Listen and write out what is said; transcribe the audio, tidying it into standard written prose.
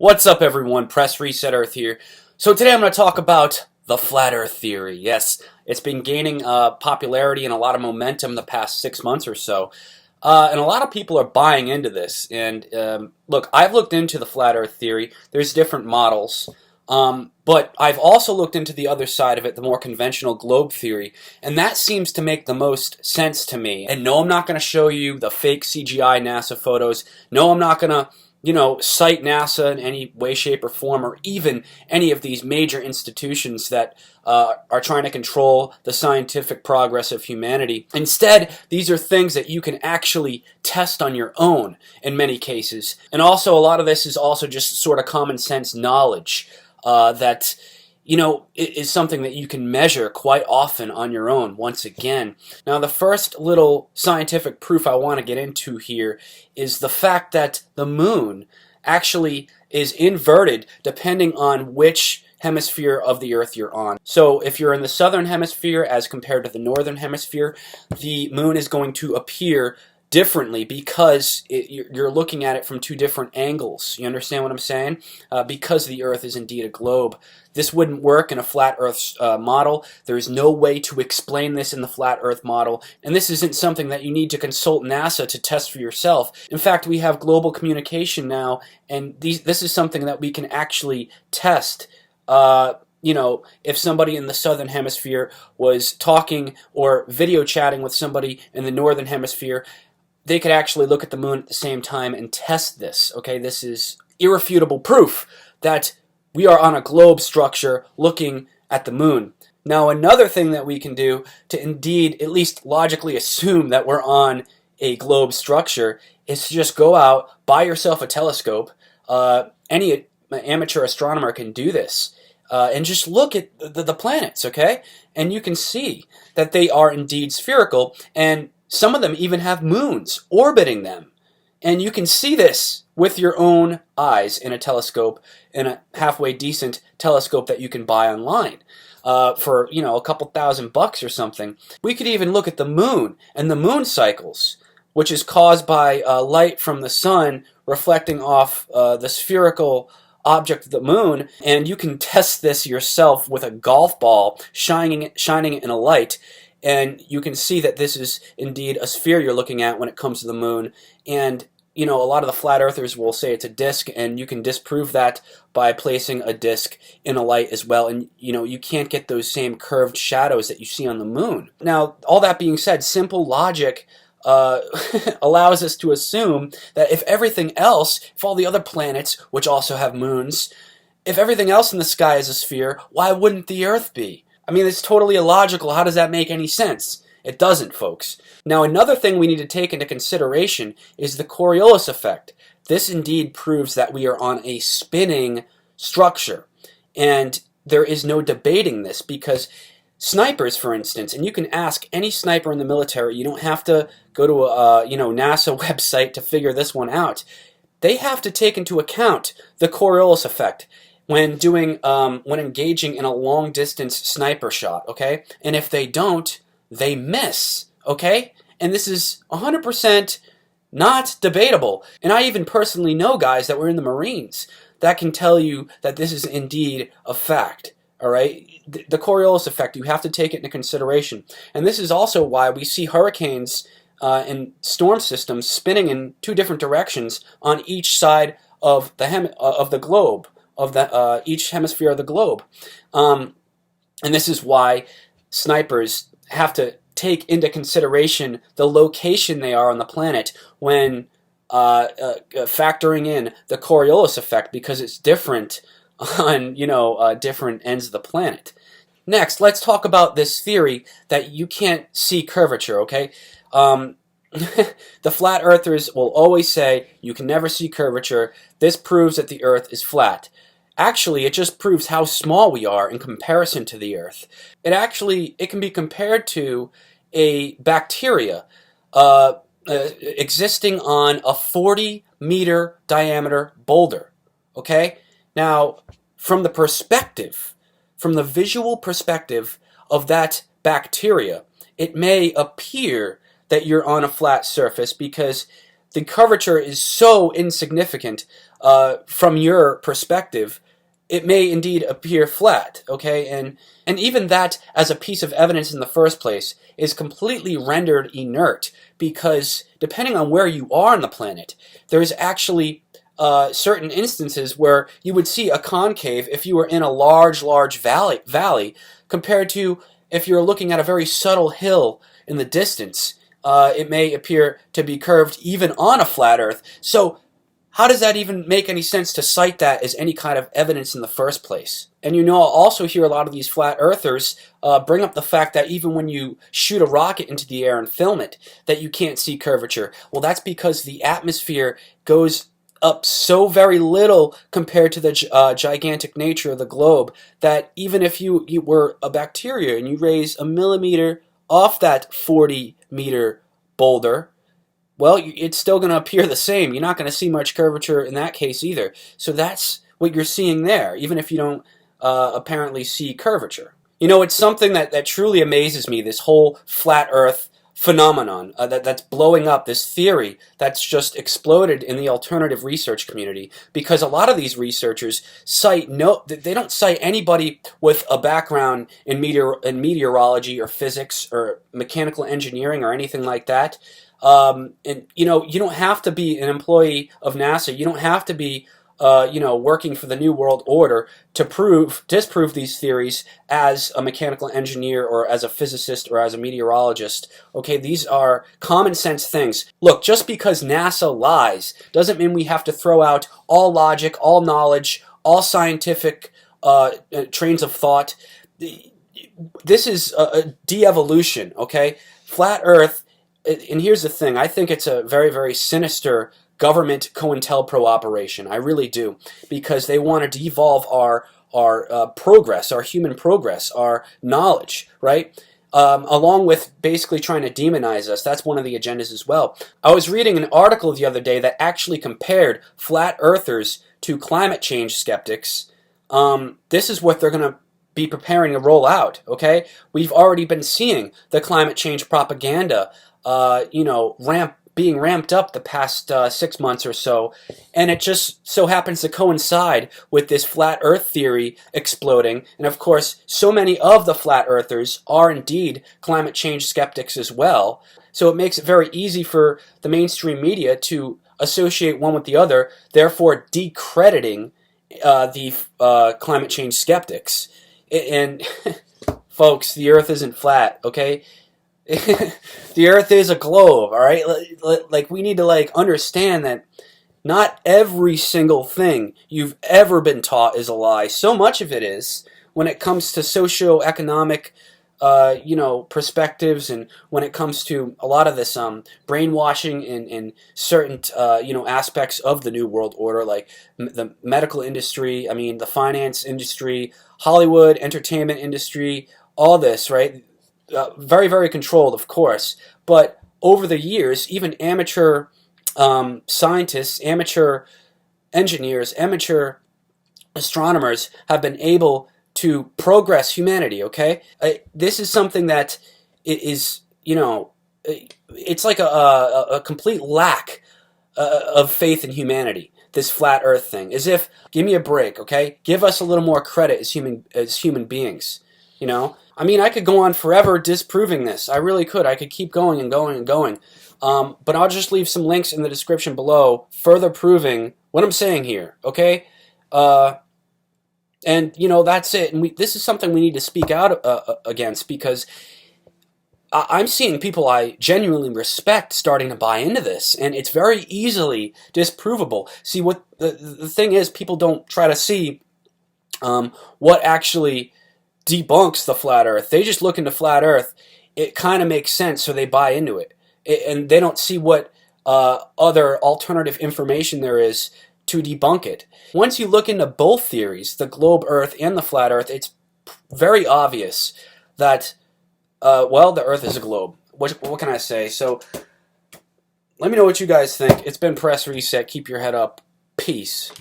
What's up, everyone? Press Reset Earth here. So today I'm going to talk about the Flat Earth Theory. Yes, it's been gaining popularity and a lot of momentum the past 6 months or so. And a lot of people are buying into this. And look, I've looked into the Flat Earth Theory. There's different models. But I've also looked into the other side of it, the more conventional globe theory, and that seems to make the most sense to me. And no, I'm not going to show you the fake CGI NASA photos. No, I'm not going to cite NASA in any way, shape, or form, or even any of these major institutions that are trying to control the scientific progress of humanity. Instead, these are things that you can actually test on your own in many cases. And also, a lot of this is also just sort of common sense knowledge that is something that you can measure quite often on your own, once again. Now, the first little scientific proof I want to get into here is the fact that the moon actually is inverted depending on which hemisphere of the Earth you're on. So if you're in the southern hemisphere as compared to the northern hemisphere, the moon is going to appear differently because you're looking at it from two different angles. You understand what I'm saying? Because the Earth is indeed a globe. This wouldn't work in a flat Earth model. There is no way to explain this in the flat Earth model, and this isn't something that you need to consult NASA to test for yourself. In fact, we have global communication now, and this is something that we can actually test. If somebody in the southern hemisphere was talking or video chatting with somebody in the northern hemisphere, they could actually look at the moon at the same time and test this. Okay, this is irrefutable proof that we are on a globe structure looking at the moon. Now, another thing that we can do to indeed at least logically assume that we're on a globe structure is to just go out, buy yourself a telescope. Any amateur astronomer can do this. And just look at the planets, okay? And you can see that they are indeed spherical, and some of them even have moons orbiting them. And you can see this with your own eyes in a telescope, in a halfway decent telescope that you can buy online for, a couple $1,000 or something. We could even look at the moon and the moon cycles, which is caused by light from the sun reflecting off the spherical object of the moon, and you can test this yourself with a golf ball, shining it in a light, and you can see that this is indeed a sphere you're looking at when it comes to the moon. And a lot of the flat earthers will say it's a disk, and you can disprove that by placing a disk in a light as well, and you can't get those same curved shadows that you see on the moon. Now, all that being said, simple logic allows us to assume that if all the other planets, which also have moons, if everything else in the sky is a sphere, why wouldn't the Earth be? I mean, it's totally illogical. How does that make any sense? It doesn't, folks. Now, another thing we need to take into consideration is the Coriolis effect. This indeed proves that we are on a spinning structure, and there is no debating this, because snipers, for instance, and you can ask any sniper in the military, you don't have to go to a NASA website to figure this one out. They have to take into account the Coriolis effect when engaging in a long distance sniper shot, okay? And if they don't, they miss, okay? And this is 100% not debatable. And I even personally know guys that were in the Marines that can tell you that this is indeed a fact. All right, the Coriolis effect, you have to take it into consideration. And this is also why we see hurricanes and storm systems spinning in two different directions on each side of the globe, of each hemisphere of the globe. And this is why snipers have to take into consideration the location they are on the planet when factoring in the Coriolis effect, because it's different on different ends of the planet. Next, let's talk about this theory that you can't see curvature, okay? The flat earthers will always say you can never see curvature. This proves that the Earth is flat. Actually, it just proves how small we are in comparison to the Earth. It can be compared to a bacteria existing on a 40-meter diameter boulder, okay? Now, from the visual perspective of that bacteria, it may appear that you're on a flat surface because the curvature is so insignificant from your perspective, it may indeed appear flat, okay? And even that, as a piece of evidence in the first place, is completely rendered inert, because depending on where you are on the planet, there's actually certain instances where you would see a concave if you were in a large valley, compared to if you're looking at a very subtle hill in the distance. It may appear to be curved even on a flat Earth. So how does that even make any sense to cite that as any kind of evidence in the first place? And I'll also hear a lot of these flat earthers bring up the fact that even when you shoot a rocket into the air and film it, that you can't see curvature. Well, that's because the atmosphere goes up so very little compared to the gigantic nature of the globe, that even if you were a bacteria and you raise a millimeter off that 40-meter boulder, well, it's still going to appear the same. You're not going to see much curvature in that case either. So that's what you're seeing there, even if you don't apparently see curvature. It's something that truly amazes me, this whole flat Earth phenomenon that's blowing up, this theory that's just exploded in the alternative research community, because a lot of these researchers they don't cite anybody with a background in meteorology or physics or mechanical engineering or anything like that. And you don't have to be an employee of NASA. You don't have to be working for the New World Order to disprove these theories as a mechanical engineer or as a physicist or as a meteorologist. Okay, these are common sense things. Look, just because NASA lies doesn't mean we have to throw out all logic, all knowledge, all scientific trains of thought. This is a de-evolution, okay? Flat Earth, and here's the thing, I think it's a very, very sinister government COINTELPRO operation. I really do, because they want to devolve our progress, our human progress, our knowledge, right? Along with basically trying to demonize us. That's one of the agendas as well. I was reading an article the other day that actually compared flat earthers to climate change skeptics. This is what they're going to be preparing to roll out, okay? We've already been seeing the climate change propaganda being ramped up the past 6 months or so, and it just so happens to coincide with this flat Earth theory exploding. And of course, so many of the flat earthers are indeed climate change skeptics as well. So it makes it very easy for the mainstream media to associate one with the other, therefore decrediting the climate change skeptics. And folks, the Earth isn't flat, okay? The Earth is a globe, all right? Like, we need to understand that not every single thing you've ever been taught is a lie. So much of it is, when it comes to socio-economic perspectives, and when it comes to a lot of this brainwashing in certain aspects of the New World Order, like the medical industry, the finance industry, Hollywood, entertainment industry, all this, right? Very, very controlled, of course, but over the years, even amateur scientists, amateur engineers, amateur astronomers have been able to progress humanity, okay? This is something that is, it's like a complete lack of faith in humanity, this flat Earth thing. As if, give me a break, okay? Give us a little more credit as human beings, I could go on forever disproving this. I really could. I could keep going and going and going. But I'll just leave some links in the description below further proving what I'm saying here, okay? And, that's it. And this is something we need to speak out against, because I'm seeing people I genuinely respect starting to buy into this, and it's very easily disprovable. See, what the thing is, people don't try to see what actually debunks the flat Earth. They just look into flat Earth. It kind of makes sense, so they buy into it. And they don't see what other alternative information there is to debunk it. Once you look into both theories, the globe Earth and the flat Earth, it's very obvious that, the Earth is a globe. What can I say? So, let me know what you guys think. It's been Press Reset. Keep your head up. Peace.